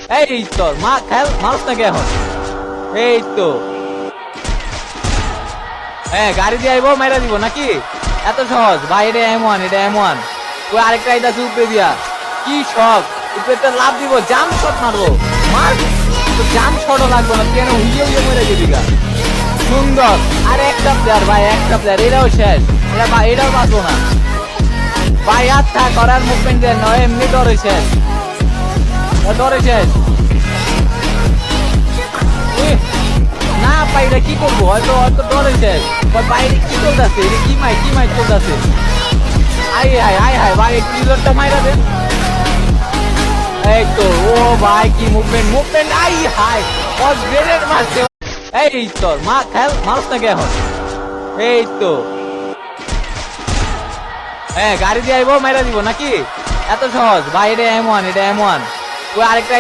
এই তো মা খেল মানুষ নাকি এখন এই তো হ্যাঁ গাড়ি দিয়ে আইবো মেরা দিব নাকি এত সহজ ভাই এটা M1 এটা M1 ওই আরেকটা আইতাছে উপরে দিয়া কি শখ উপরে তো লাভ দিব জাম্প শট মারবো মার তো জাম্প শটও লাগবে না কেন উইয়ে উইয়ে মরে যাবি গা সুন্দর আর একটা প্লেয়ার ভাই একটা প্লেয়ার এটাও শেষ এটা ভাই এটাও বাঁচবো না ভাই আর থাক করার মুভমেন্ট দেন নয় এমনি ডরে শেষ ডরে শেষ না পাইলে কি করবো হয়তো হয়তো ডরে শেষ বাইরে কি চলতেছে এটা কি মাই চলতেছে আই হাই ভাই একটু রিলোডটা মাইরা দেন এই তো ও ভাই কি মুভমেন্ট আই হাই ও গ্রেনেড মারছে এই তো মা খেল মানুষ নাকি এখন এই তো হ্যাঁ গাড়ি দিয়ে আইবো মেরা দিব নাকি এত সহজ ভাই এটা M1 ওই আরেকটা